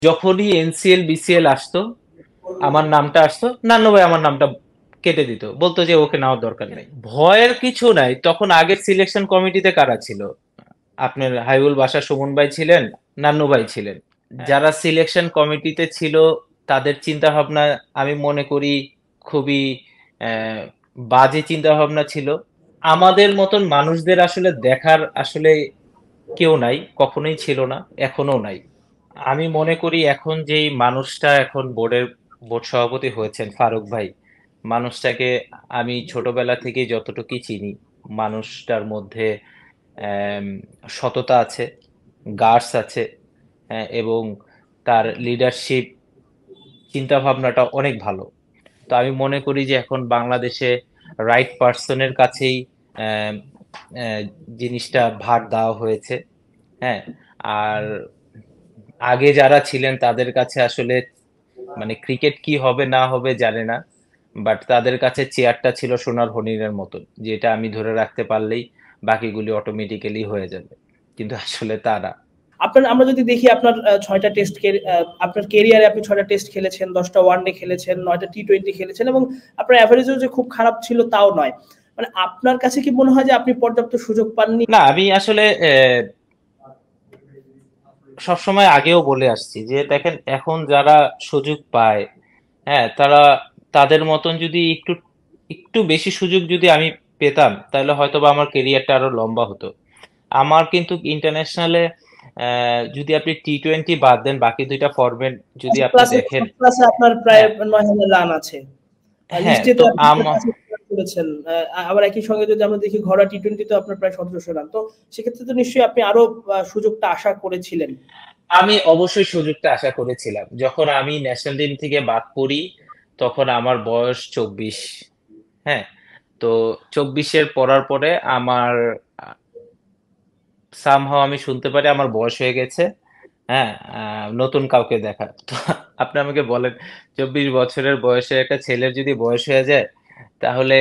যখনই NCL BCL আসতো, আমার নামটা আসতো, নান্নু ভাই আমার নামটা কেটে দিত, বলতো যে ওকে নেওয়ার দরকার নেই। ভয়ের কিছু নাই। তখন আগের সিলেকশন কমিটিতে কারা ছিল? আপনার হাইবুল বাশা সুমন ভাই ছিলেন, নান্নু ভাই ছিলেন। যারা সিলেকশন কমিটিতে ছিল তাদের চিন্তা ভাবনা আমি মনে করি খুবই আহ, বাজে চিন্তা ভাবনা ছিল। আমাদের মতন মানুষদের আসলে দেখার আসলে কেউ নাই, কখনোই ছিল না, এখনো নাই। আমি মনে করি এখন যেই মানুষটা এখন বোর্ড সভাপতি হয়েছেন ফারুক ভাই, মানুষটাকে আমি ছোটবেলা থেকে যতটুকু চিনি, মানুষটার মধ্যে আম, সততা আছে, গার্ডস আছে, এবং তার লিডারশিপ চিন্তা ভাবনাটা অনেক ভালো। তো আমি মনে করি যে এখন বাংলাদেশে রাইট পার্সনের কাছেই আম, আহ, জিনিসটা ভার দেওয়া হয়েছে। হ্যাঁ। আর আগে যারা ছিলেন তাদের কাছে আসলে মানে ক্রিকেট কি হবে না হবে জানে না, বাট তাদের কাছে চেয়ারটা ছিল সোনার হরিণের মতন, যেটা আমি ধরে রাখতে পারলেই বাকিগুলি অটোমেটিক্যালি হয়ে যাবে, কিন্তু আসলে তা না। আপনার আমরা যদি দেখি আপনার ৬টা টেস্ট, আপনার কেরিয়ারে আপনি ৬টা টেস্ট খেলেছেন, ১০টা ওয়ানডে খেলেছেন, ৯টা টি-টোয়েন্টি খেলেছেন, এবং আপনার অ্যাভারেজও যে খুব খারাপ ছিল তাও নয়। মানে আপনার কাছে কি মনে হয় যে আপনি পর্যাপ্ত সুযোগ পাননি? না, আমি আসলে সবসময় আগেও বলে আসছি যে দেখেন এখন যারা সুযোগ পায়, হ্যাঁ, তারা তাদের মতন যদি একটু একটু বেশি সুযোগ যদি আমি পেতাম তাহলে হয়তো বা আমার কেরিয়ারটা আরো লম্বা হতো। আমার কিন্তু ইন্টারন্যাশনালে যদি আপনি টি-টোয়েন্টি বাদ দেন, বাকি দুইটা ফরম্যাট যদি আপনি ক্লাসে দেখেন। ক্লাসে আপনার প্রায় হ্যাঁ, ৯,০০০ রান আছে। হ্যাঁ, লিস্টে তো তো আপনি প্রায় ৫০০ রান করেছেন। আবার একই সঙ্গে যদি আমরা দেখি ঘরোয়া টি-টোয়েন্টি তো আপনার প্রায় ১৭০০ রান। তো সেক্ষেত্রে তো নিশ্চয়ই আপনি আরো সুযোগটা আশা করেছিলেন। আমি অবশ্যই সুযোগটা আশা করেছিলাম। যখন আমি ন্যাশনাল টিম থেকে বাদ পড়ি তখন আমার বয়স 24। হ্যাঁ। তো 24-এর পড়ার পরে আমার সামহাও আমি শুনতে পারি আমার বয়স হয়ে গেছে। হ্যাঁ। নতুন কাউকে দেখা তো আপনি আমাকে বলেন, 24 বছরের বয়সে একটা ছেলের যদি বয়স হয়ে যায় তাহলে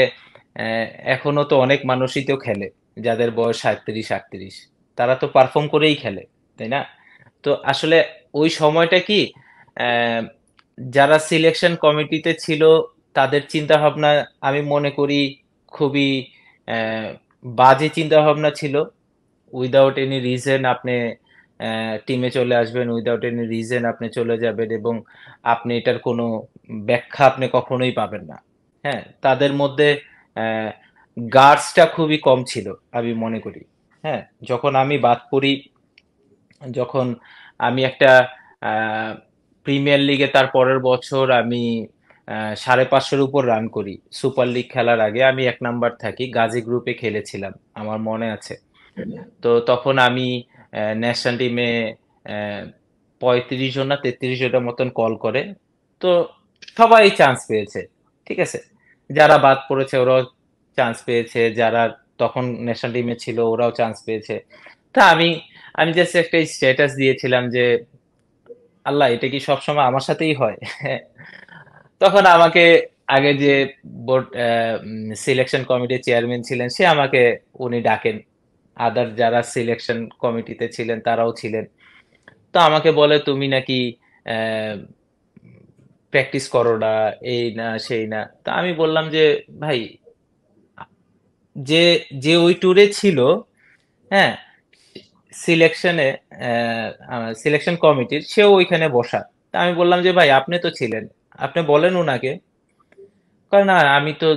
আহ, এখনো তো অনেক মানুষই তো খেলে যাদের বয়স 37-38, তারা তো পারফর্ম করেই খেলে, তাই না? তো আসলে ওই সময়টা কি, আহ, যারা সিলেকশন কমিটিতে ছিল তাদের চিন্তা ভাবনা আমি মনে করি খুবই আহ, বাজে চিন্তা ভাবনা ছিল। উইদাউট এনি রিজন আপনি টিমে চলে আসবেন, উইদাউট এনি রিজন আপনি চলে যাবেন, এবং আপনি এটার কোনো ব্যাখ্যা আপনি কখনোই পাবেন না। হ্যাঁ, তাদের মধ্যে গার্ডসটা খুবই কম ছিল আমি মনে করি। হ্যাঁ, যখন আমি বাদ পড়ি, যখন আমি একটা প্রিমিয়ার লিগে তার পরের বছর আমি 550-এর উপর রান করি, সুপার লিগ খেলার আগে আমি 1 নাম্বার থাকি, গাজী গ্রুপে খেলেছিলাম আমার মনে আছে। তো তখন আমি ন্যাশনাল টিমে 35 জন না 33 জনের মতন কল করে। তো সবাই চান্স পেয়েছে, ঠিক আছে, যারা বাদ পড়েছে ওরাও চান্স পেয়েছে, যারা তখন ন্যাশনাল টিমে ছিল ওরাও চান্স পেয়েছে। তা আমি আমি জাস্ট একটা স্ট্যাটাস দিয়েছিলাম যে আল্লাহ, এটা কি সবসময় আমার সাথেই হয়? তখন আমাকে আগে যে বোর্ড সিলেকশন কমিটির চেয়ারম্যান ছিলেন সে আমাকে উনি ডাকেন, আদার যারা সিলেকশন কমিটিতে ছিলেন তারাও ছিলেন। তো আমাকে বলে তুমি নাকি প্র্যাকটিস করো না, এই না সেই না। তা আমি বললাম যে ভাই, যে যে ওই ট্যুরে ছিল, হ্যাঁ, সিলেকশনে সিলেকশন কমিটির সেও ওইখানে বসা। তা আমি বললাম যে ভাই আপনি তো ছিলেন, আপনি বলেন ওনাকে। কারণ না, আমি তো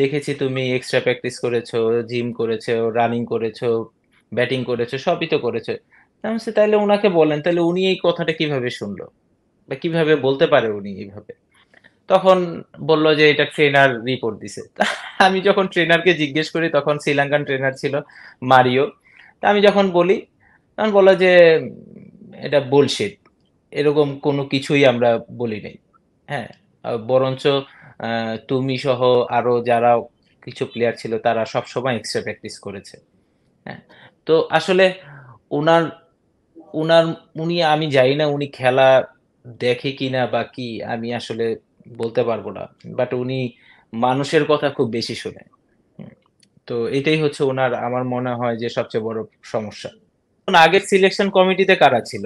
দেখেছি তুমি এক্সট্রা প্র্যাকটিস করেছো, জিম করেছো, রানিং করেছো, ব্যাটিং করেছো, সবই তো করেছো। তা আমি বলছি, তাহলে ওনাকে বলেন, তাহলে উনি এই কথাটা কিভাবে শুনলো বা কিভাবে বলতে পারে উনি এইভাবে? তখন বলল যে এটা ট্রেনার রিপোর্ট দিছে। তা আমি যখন ট্রেনারকে জিজ্ঞেস করি, তখন শ্রীলঙ্কান ট্রেনার ছিল মারিও। তা আমি যখন বলি তখন বললো যে এটা বুলশিট, এরকম কোনো কিছুই আমরা বলি নাই। হ্যাঁ, বরঞ্চ তুমি সহ আরো যারা কিছু প্লেয়ার ছিল তারা সব সময় এক্সট্রা প্র্যাকটিস করেছে। হ্যাঁ। তো আসলে উনার উনার উনি আমি জানি না উনি খেলা দেখে কিনা বা কি, আমি আসলে বলতে পারবো না, বাট উনি মানুষের কথা খুব বেশি শোনে। হুম। তো এটাই হচ্ছে ওনার আমার মনে হয় যে সবচেয়ে বড় সমস্যা। আগের সিলেকশন কমিটিতে কারা ছিল?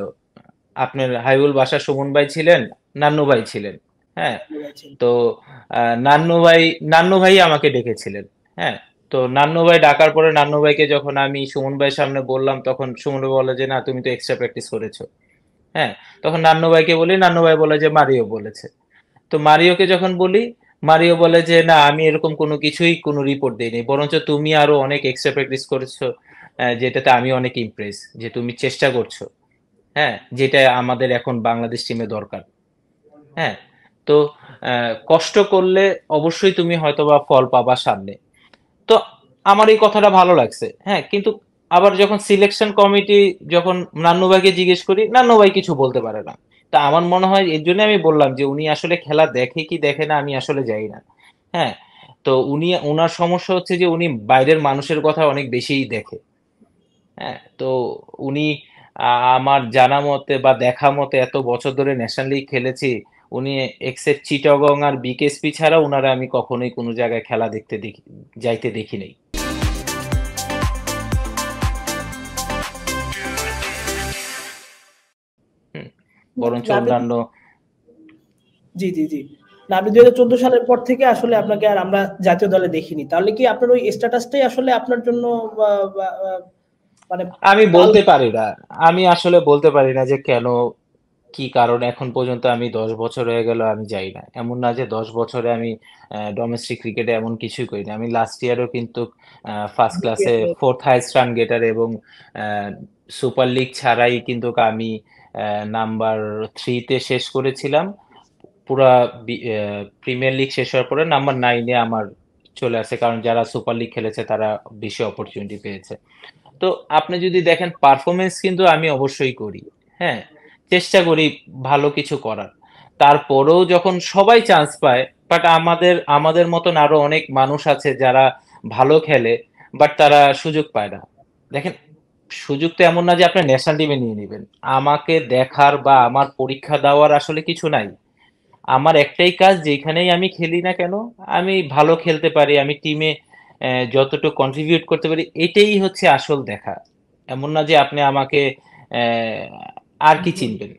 আপনার হাবিবুল বাশার সুমন ভাই ছিলেন, নান্নু ভাই ছিলেন। হ্যাঁ, তো নান্নু ভাই আমাকে ডেকেছিলেন। হ্যাঁ, তো নান্নু ভাই ডাকার পরে নান্নু ভাইকে যখন আমি সুমন ভাইয়ের সামনে বললাম, তখন সুমন ভাই বলে যে না, তুমি তো এক্সট্রা প্র্যাকটিস করেছো। হ্যাঁ, তখন নান্নু ভাইকে বলি, নান্নু ভাই বলে যে মারিও বলেছে। তো মারিওকে যখন বলি, মারিও বলে যে না, আমি এরকম কোনো কিছুই কোনো রিপোর্ট দেইনি, বরঞ্চ তুমি আরো অনেক এক্সট্রা প্র্যাকটিস করেছো, যেটাতে আমি অনেক ইমপ্রেস, যে তুমি চেষ্টা করছো। হ্যাঁ, যেটা আমাদের এখন বাংলাদেশ টিমে দরকার। হ্যাঁ, তো কষ্ট করলে অবশ্যই তুমি হয়তোবা ফল পাবা সামনে। তো আমার এই কথাটা ভালো লাগছে। হ্যাঁ, কিন্তু আবার যখন সিলেকশন কমিটি, যখন নান্নু ভাইকে জিজ্ঞেস করি, নান্নু ভাই কিছু বলতে পারে না। তা আমার মনে হয় এর জন্য আমি বললাম যে উনি আসলে খেলা দেখে কি দেখে না আমি আসলে জানি না। হ্যাঁ, তো ওনার সমস্যা হচ্ছে যে উনি বাইরের মানুষের কথা অনেক বেশিই দেখে। হ্যাঁ, তো উনি আমার জানা মতে বা দেখা মতে এত বছর ধরে ন্যাশনাল লিগ খেলেছি, উনি এক্সেপ্ট চিটাগং আর বিকেএসপি ছাড়া উনারা আমি কখনোই কোনো জায়গায় খেলা দেখতে যাইতে দেখি নাই। হুম, বরঞ্চ না, আপনি অন্যান্য। জি জি জি না, আপনি 2014 সালের পর থেকে আসলে আপনাকে আর আমরা জাতীয় দলে দেখিনি। তাহলে কি আপনার ওই স্ট্যাটাসটাই আসলে আপনার জন্য মানে আমি কাল? বলতে পারি না, আমি আসলে বলতে পারি না যে কেন, কি কারণ এখন পর্যন্ত আমি 10 বছর হয়ে গেল আমি যাই না। এমন না যে 10 বছরে আমি ডোমেস্টিক ক্রিকেটে এমন কিছুই করি না। আমি লাস্ট ইয়ারও কিন্তু ফার্স্ট ক্লাসে ফোর্থ হাইস্ট রান গেটার, এবং সুপার লিগ ছাড়াই কিন্তু আমি নাম্বার 3-তে শেষ করেছিলাম। পুরা প্রিমিয়ার লিগ শেষ হওয়ার পরে নাম্বার 9-এ আমার চলে আসে, কারণ যারা সুপার লিগ খেলেছে তারা বেশি অপরচুনিটি পেয়েছে। তো আপনি যদি দেখেন পারফরমেন্স কিন্তু আমি অবশ্যই করি। হ্যাঁ, চেষ্টা করি ভালো কিছু করার। তারপরেও যখন সবাই চান্স পায়, বাট আমাদের আমাদের মতন আরো অনেক মানুষ আছে যারা ভালো খেলে, বাট তারা সুযোগ পায় না। দেখেন, সুযোগ তো এমন না যে আপনি ন্যাশনাল টিমে নিয়ে নেবেন। আমাকে দেখার বা আমার পরীক্ষা দেওয়ার আসলে কিছু নাই। আমার একটাই কাজ, যেখানেই আমি খেলি না কেন, আমি ভালো খেলতে পারি, আমি টিমে যতটুকু কন্ট্রিবিউট করতে পারি, এটাই হচ্ছে আসল দেখা। এমন না যে আপনি আমাকে আহ, আর কি চিনবেন,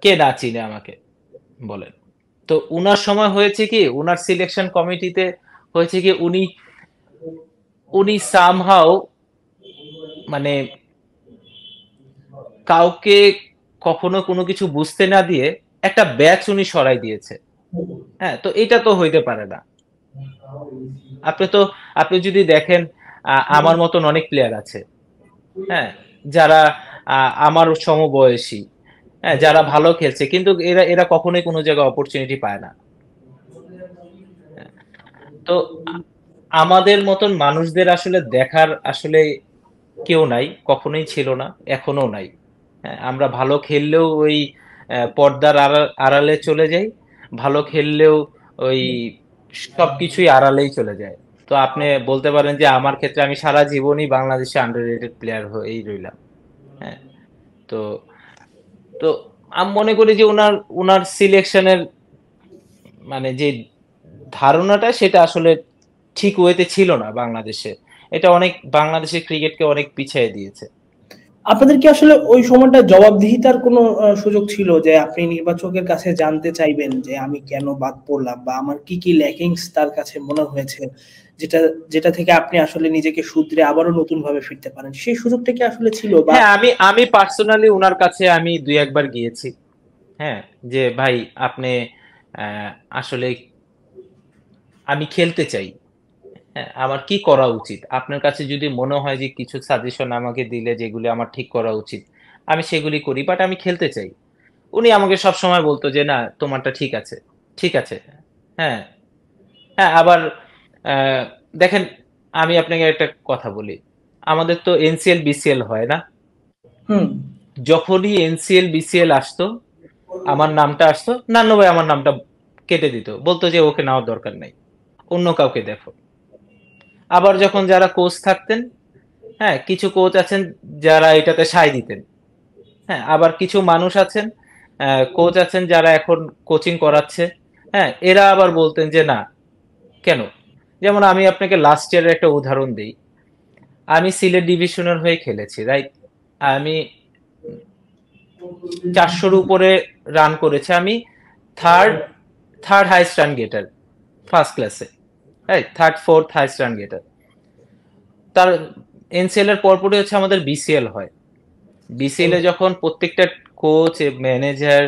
কে না চিনে আমাকে, বলেন। তো উনার সময় হয়েছে কি, উনার সিলেকশন কমিটিতে হয়েছে কি, উনি উনি সামহাও, মানে কাউকে কখনো কোনো কিছু বুঝতে না দিয়ে একটা ব্যাচ উনি সরাই দিয়েছে। হ্যাঁ, তো এটা তো হইতে পারে না। আপনি তো আপনি যদি দেখেন, আমার মতন অনেক প্লেয়ার আছে। হ্যাঁ, যারা আমার সমবয়সী, হ্যাঁ, যারা ভালো খেলছে, কিন্তু এরা এরা কখনোই কোনো জায়গায় অপরচুনিটি পায় না। হ্যাঁ, তো আমাদের মতন মানুষদের আসলে দেখার আসলে কেউ নাই, কখনোই ছিল না, এখনো নাই। হ্যাঁ, আমরা ভালো খেললেও ওই পর্দার আড়ালে চলে যাই, ভালো খেললেও ওই সবকিছুই আড়ালেই চলে যায়। তো আপনি বলতে পারেন যে আমার ক্ষেত্রে আমি সারা জীবনই বাংলাদেশে আন্ডাররেটেড প্লেয়ার হয়েই রইলাম। হ্যাঁ, তো তো আমি মনে করি যে উনার উনার সিলেকশনের মানে যে ধারণাটা, সেটা আসলে ঠিক ওয়েতে ছিল না বাংলাদেশে। এটা অনেক বাংলাদেশের ক্রিকেটকে অনেক পিছিয়ে দিয়েছে। আপনাদের কি আসলে ওই সময়টা জবাবদিহিতার কোনো সুযোগ ছিল যে আপনি নির্বাচকের কাছে জানতে চাইবেন যে আমি কেন বাদ পড়লাম বা আমার কি কি ল্যাকিংস তার কাছে মনে হয়েছে, যেটা যেটা থেকে আপনি আসলে নিজেকে শুধরে আবারও নতুন ভাবে ফিরতে পারেন, সেই সুযোগটা কি আসলে ছিল? বা হ্যাঁ, আমি আমি পার্সোনালি উনার কাছে আমি 2-1 বার গিয়েছি। হ্যাঁ, যে ভাই আপনি আহ, আসলে আমি খেলতে চাই। হ্যাঁ, আমার কি করা উচিত? আপনার কাছে যদি মনে হয় যে কিছু সাজেশন আমাকে দিলে যেগুলি আমার ঠিক করা উচিত, আমি সেগুলি করি, বাট আমি খেলতে চাই। উনি আমাকে সবসময় বলতো যে না, তোমারটা ঠিক আছে, ঠিক আছে। হ্যাঁ, হ্যাঁ, আবার আহ, দেখেন, আমি আপনাকে একটা কথা বলি। আমাদের তো এনসিএল বিসিএল হয় না? হুম। যখনই এনসিএল বিসিএল আসতো, আমার নামটা আসতো, নান্নু ভাই আমার নামটা কেটে দিত, বলতো যে ওকে নেওয়ার দরকার নাই, অন্য কাউকে দেখো। আবার যখন যারা কোচ থাকতেন, হ্যাঁ, কিছু কোচ আছেন যারা এটাতে সায় দিতেন। হ্যাঁ, আবার কিছু মানুষ আছেন, কোচ আছেন যারা এখন কোচিং করাচ্ছে। হ্যাঁ, এরা আবার বলতেন যে না, কেন? যেমন আমি আপনাকে লাস্ট ইয়ারের একটা উদাহরণ দিই। আমি সিলেট ডিভিশনের হয়ে খেলেছি, রাইট? আমি 400-র উপরে রান করেছে। আমি third third highest run getter first ক্লাসে, right, third fourth highest run getter. তার এনসিএল এর পরপরই হচ্ছে আমাদের বিসিএল হয়। বিসিএল এ যখন প্রত্যেকটা কোচ ম্যানেজার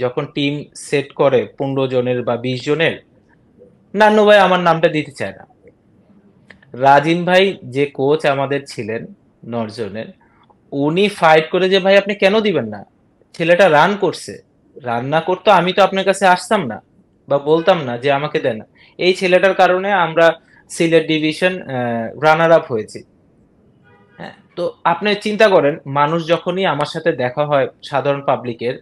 যখন টিম সেট করে 15 জনের বা 20 জনের, নান্নু ভাই আমার নামটা দিতে চায় না। রাজিন ভাই যে কোচ আমাদের ছিলেন 9 জনের, উনি ফাইট করে যে ভাই আপনি কেন দিবেন না, ছেলেটা রান করছে, রান না করতো আমি তো আপনার কাছে আসতাম না বা বলতাম না যে আমাকে দেন না। এই ছেলেটার কারণে আমরা সিলেট ডিভিশন রানার আপ হয়েছি। হ্যাঁ, তো আপনি চিন্তা করেন, মানুষ যখনই আমার সাথে দেখা হয়, সাধারণ পাবলিকের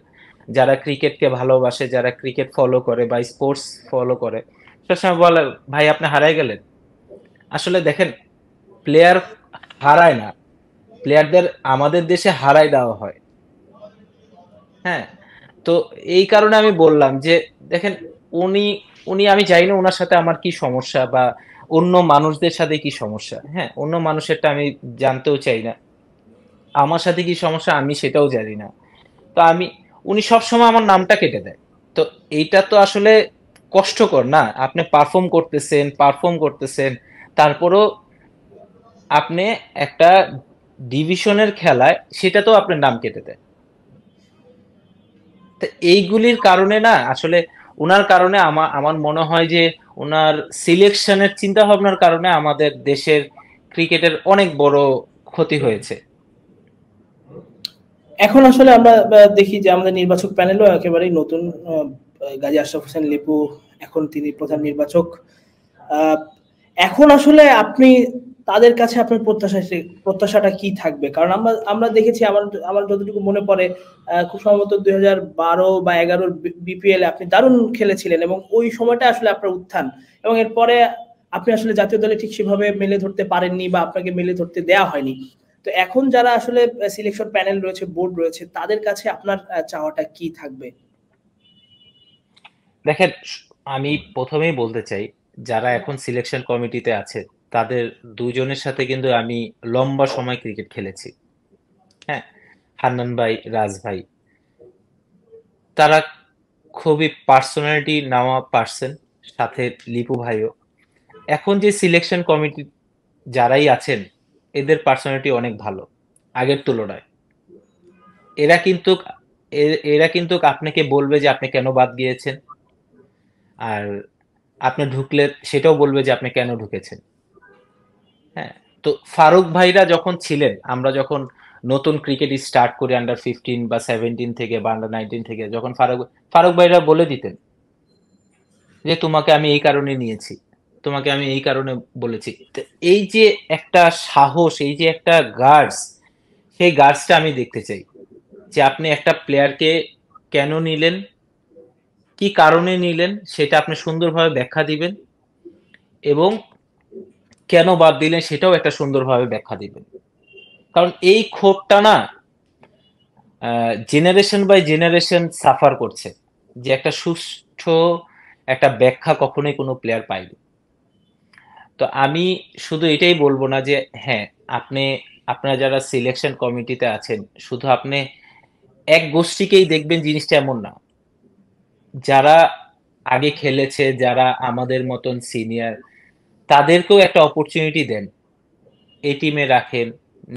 যারা ক্রিকেটকে ভালোবাসে, যারা ক্রিকেট ফলো করে বা স্পোর্টস ফলো করে, সবসময় বলে ভাই আপনি হারাই গেলেন। আসলে দেখেন, প্লেয়ার হারায় না, প্লেয়ারদের আমাদের দেশে হারাই দেওয়া হয়। হ্যাঁ, তো এই কারণে আমি বললাম যে দেখেন, উনি উনি আমি জানি না ওনার সাথে আমার কি সমস্যা বা অন্য মানুষদের সাথে কি সমস্যা। হ্যাঁ, অন্য মানুষেরটা আমি জানতেও চাই না, আমার সাথে কি সমস্যা আমি সেটাও জানি না। তো উনি সবসময় আমার নামটা কেটে দেয়। তো এইটা তো আসলে কষ্টকর না, আপনি পারফর্ম করতেছেন, তারপরও আপনি একটা ডিভিশনের খেলায় সেটাতেও আপনার নাম কেটে দেয়। তো এইগুলির কারণে না আসলে উনার কারণে আমার আমার মনে হয় যে উনার সিলেকশনের চিন্তা ভাবনার কারণে আমাদের দেশের ক্রিকেটের অনেক বড় ক্ষতি হয়েছে। এখন আসলে আমরা দেখি যে আমাদের নির্বাচক প্যানেলও একেবারেই নতুন। গাজী আশরাফ হোসেন লিপু এখন তিনি প্রধান নির্বাচক। আহ, এখন আসলে আপনি তাদের কাছে আপনার প্রত্যাশাটা কি থাকবে? কারণ আমরা আমরা দেখেছি, আমার আমার যতটুকু মনে পড়ে, খুব সম্ভবত 2012 বা 11 বিপিএল আপনি দারুণ খেলেছিলেন এবং ওই সময়টা আসলে আপনার উত্থান, এবং এরপরে আপনি আসলে জাতীয় দলে ঠিক সেভাবে মেলে ধরতে পারেননি বা আপনাকে মেলে ধরতে দেয়া হয়নি। তো এখন যারা আসলে সিলেকশন প্যানেল রয়েছে, বোর্ড রয়েছে, তাদের কাছে আপনার চাওয়াটা কি থাকবে? দেখেন, আমি প্রথমেই বলতে চাই, যারা এখন সিলেকশন কমিটিতে আছে তাদের দুজনের সাথে কিন্তু আমি লম্বা সময় ক্রিকেট খেলেছি। হ্যাঁ, হান্নান ভাই, রাজ ভাই, তারা খুবই পার্সোনালিটি নেওয়া পার্সন, সাথে লিপু ভাইও। এখন যে সিলেকশন কমিটি যারাই আছেন, এদের পার্সোনালিটি অনেক ভালো আগের তুলনায়। এরা কিন্তু এরা কিন্তু আপনাকে বলবে যে আপনি কেন বাদ গিয়েছেন, আর আপনি ঢুকলে সেটাও বলবে যে আপনি কেন ঢুকেছেন। হ্যাঁ, তো ফারুক ভাইরা যখন ছিলেন, আমরা যখন নতুন ক্রিকেট স্টার্ট করি আন্ডার 15 বা 17 থেকে বা আন্ডার 19 থেকে, যখন ফারুক ফারুক ভাইরা বলে দিতেন যে তোমাকে আমি এই কারণে নিয়েছি, তোমাকে আমি এই কারণে বলেছি। তো এই যে একটা সাহস, এই যে একটা গার্ডস, সেই গার্ডসটা আমি দেখতে চাই, যে আপনি একটা প্লেয়ারকে কেন নিলেন, কি কারণে নিলেন, সেটা আপনি সুন্দরভাবে ব্যাখ্যা দিবেন, এবং কেন বাদ দিলেন সেটাও একটা সুন্দরভাবে ব্যাখ্যা দিবেন। কারণ এই ক্ষোভটা না জেনারেশন বাই জেনারেশন সাফার করছে, যে একটা সুষ্ঠু একটা ব্যাখ্যা কখনোই কোনো প্লেয়ার পায়নি। তো আমি শুধু এটাই বলবো না যে হ্যাঁ, আপনি আপনারা যারা সিলেকশন কমিটিতে আছেন শুধু আপনি এক গোষ্ঠীকেই দেখবেন, জিনিসটা এমন না। যারা আগে খেলেছে, যারা আমাদের মতন সিনিয়র, তাদেরকেও একটা অপরচুনিটি দেন, এই টিমে রাখেন।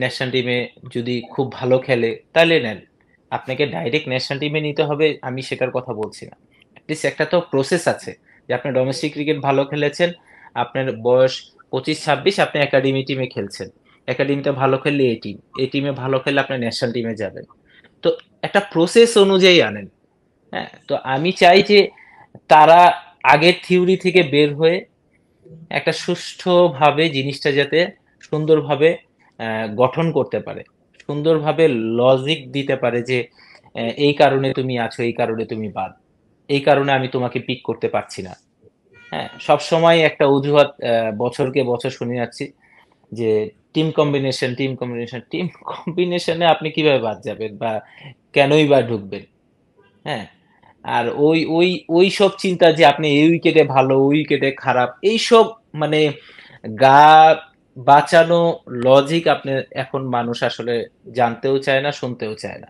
ন্যাশনাল টিমে যদি খুব ভালো খেলে তাহলে নেন। আপনাকে ডাইরেক্ট ন্যাশনাল টিমে নিতে হবে আমি সেটার কথা বলছি না। অ্যাটলিস্ট একটা তো প্রসেস আছে, যে আপনি ডোমেস্টিক ক্রিকেট ভালো খেলেছেন, আপনার বয়স 25-26, আপনি একাডেমি টিমে খেলছেন, একাডেমিতে ভালো খেললে এই টিমে ভালো খেললে আপনি ন্যাশনাল টিমে যাবেন। তো একটা প্রসেস অনুযায়ী আনেন। হ্যাঁ, তো আমি চাই যে তারা আগের থিওরি থেকে বের হয়ে একটা সুষ্ঠুভাবে জিনিসটা যাতে সুন্দরভাবে গঠন করতে পারে, সুন্দরভাবে লজিক দিতে পারে যে এই কারণে তুমি আছো, এই কারণে তুমি বাদ, এই কারণে আমি তোমাকে পিক করতে পারছি না। হ্যাঁ, সবসময় একটা অজুহাত বছরকে বছর শুনে যাচ্ছি যে টিম কম্বিনেশনে আপনি কিভাবে বাদ যাবেন বা কেনই বা ঢুকবেন। হ্যাঁ, আর ওই ওই ওই সব চিন্তা যে আপনি এই উইকেটে ভালো, ওই উইকেটে খারাপ, এইসব মানে গা বাঁচানো লজিক আপনি এখন মানুষ আসলে জানতেও চায় না, শুনতেও চায় না।